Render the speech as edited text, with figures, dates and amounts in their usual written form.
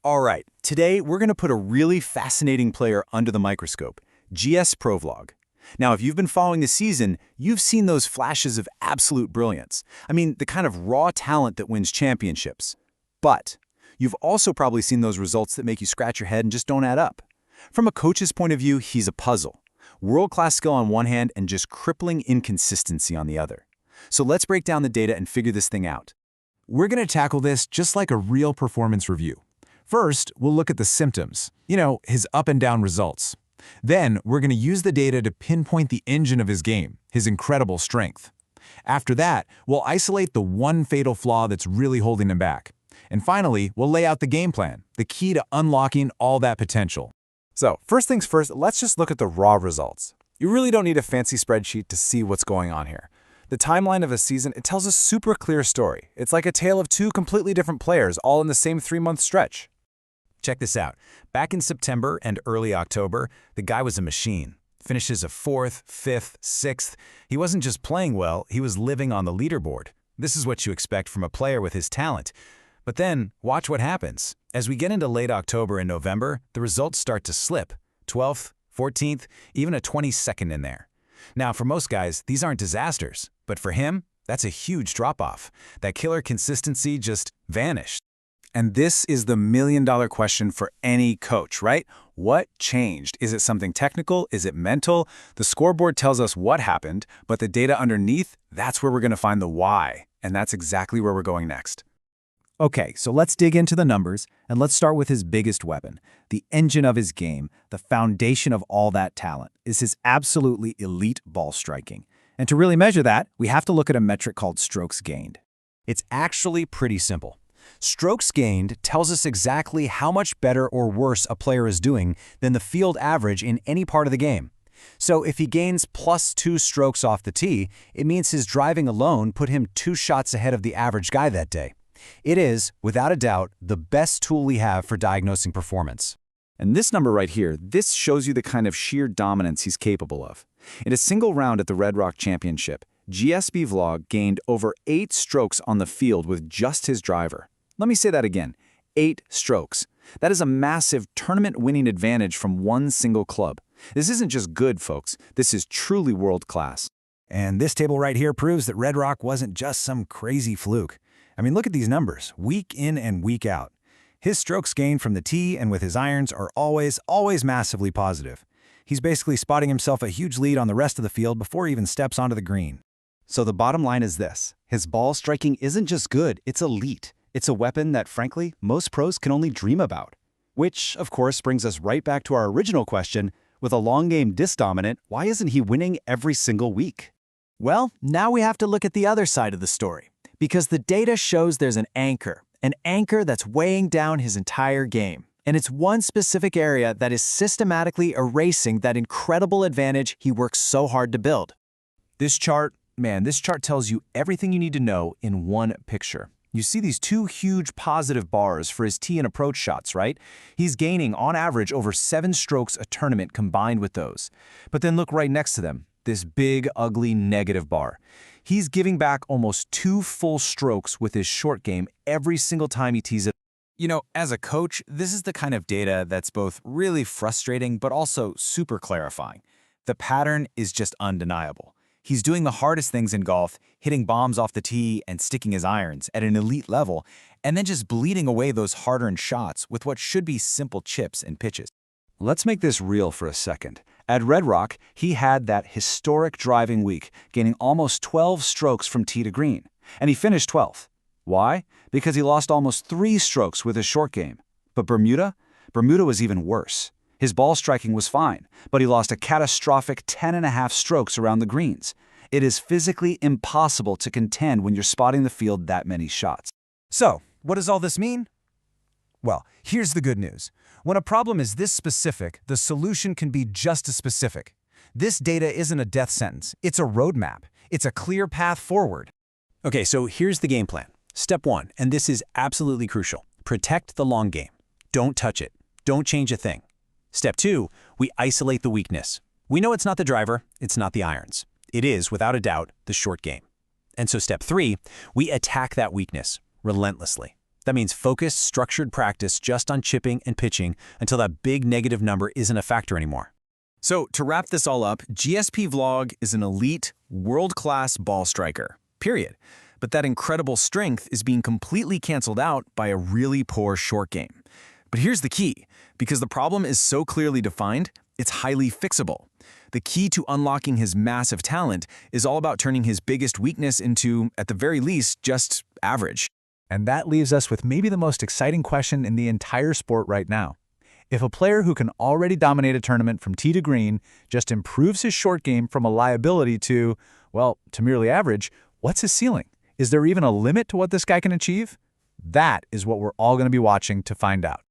All right, today we're going to put a really fascinating player under the microscope, GSPro Vlog. Now, if you've been following the season, you've seen those flashes of absolute brilliance. I mean, the kind of raw talent that wins championships. But you've also probably seen those results that make you scratch your head and just don't add up. From a coach's point of view, he's a puzzle. World-class skill on one hand and just crippling inconsistency on the other. So let's break down the data and figure this thing out. We're going to tackle this just like a real performance review. First, we'll look at the symptoms, his up and down results. Then, we're going to use the data to pinpoint the engine of his game, his incredible strength. After that, we'll isolate the one fatal flaw that's really holding him back. And finally, we'll lay out the game plan, the key to unlocking all that potential. So, first things first, let's just look at the raw results. You really don't need a fancy spreadsheet to see what's going on here. The timeline of a season, it tells a super clear story. It's like a tale of two completely different players, all in the same 3-month stretch. Check this out. Back in September and early October, the guy was a machine. Finishes a 4th, 5th, 6th. He wasn't just playing well, he was living on the leaderboard. This is what you expect from a player with his talent. But then, watch what happens. As we get into late October and November, the results start to slip. 12th, 14th, even a 22nd in there. Now, for most guys, these aren't disasters. But for him, that's a huge drop-off. That killer consistency just vanished. And this is the million-dollar question for any coach, right? What changed? Is it something technical? Is it mental? The scoreboard tells us what happened, but the data underneath, that's where we're going to find the why. And that's exactly where we're going next. Okay, so let's dig into the numbers, and let's start with his biggest weapon, the engine of his game, the foundation of all that talent, is his absolutely elite ball striking. And to really measure that, we have to look at a metric called strokes gained. It's actually pretty simple. Strokes gained tells us exactly how much better or worse a player is doing than the field average in any part of the game. So if he gains +2 strokes off the tee, it means his driving alone put him 2 shots ahead of the average guy that day. It is, without a doubt, the best tool we have for diagnosing performance. And this number right here, this shows you the kind of sheer dominance he's capable of. In a single round at the Red Rock Championship, GSP Vlog gained over 8 strokes on the field with just his driver. Let me say that again, 8 strokes. That is a massive tournament-winning advantage from one single club. This isn't just good, folks. This is truly world-class. And this table right here proves that Red Rock wasn't just some crazy fluke. I mean, look at these numbers, week in and week out. His strokes gained from the tee and with his irons are always massively positive. He's basically spotting himself a huge lead on the rest of the field before he even steps onto the green. So the bottom line is this. His ball striking isn't just good, it's elite. It's a weapon that, frankly, most pros can only dream about. Which, of course, brings us right back to our original question, with a long game this dominant, why isn't he winning every single week? Well, now we have to look at the other side of the story, because the data shows there's an anchor that's weighing down his entire game. And it's one specific area that is systematically erasing that incredible advantage he works so hard to build. This chart tells you everything you need to know in one picture. You see these 2 huge positive bars for his tee and approach shots, right? He's gaining, on average, over 7 strokes a tournament combined with those. But then look right next to them, this big, ugly negative bar. He's giving back almost 2 full strokes with his short game every single time he tees it. As a coach, this is the kind of data that's both really frustrating but also super clarifying. The pattern is just undeniable. He's doing the hardest things in golf, hitting bombs off the tee and sticking his irons at an elite level, and then just bleeding away those hard-earned shots with what should be simple chips and pitches. Let's make this real for a second. At Red Rock, he had that historic driving week, gaining almost 12 strokes from tee to green, and he finished 12th. Why? Because he lost almost 3 strokes with his short game. But Bermuda was even worse. His ball striking was fine, but he lost a catastrophic 10.5 strokes around the greens. It is physically impossible to contend when you're spotting the field that many shots. So, what does all this mean? Well, here's the good news. When a problem is this specific, the solution can be just as specific. This data isn't a death sentence. It's a roadmap. It's a clear path forward. Okay, so here's the game plan. Step 1, and this is absolutely crucial. Protect the long game. Don't touch it. Don't change a thing. Step 2, we isolate the weakness. We know it's not the driver, it's not the irons. It is, without a doubt, the short game. And so step 3, we attack that weakness relentlessly. That means focused, structured practice just on chipping and pitching until that big negative number isn't a factor anymore. So to wrap this all up, GSP Vlog is an elite, world-class ball striker, period. But that incredible strength is being completely canceled out by a really poor short game. But here's the key. Because the problem is so clearly defined, it's highly fixable. The key to unlocking his massive talent is all about turning his biggest weakness into, at the very least, just average. And that leaves us with maybe the most exciting question in the entire sport right now. If a player who can already dominate a tournament from tee to green just improves his short game from a liability to, well, to merely average, what's his ceiling? Is there even a limit to what this guy can achieve? That is what we're all going to be watching to find out.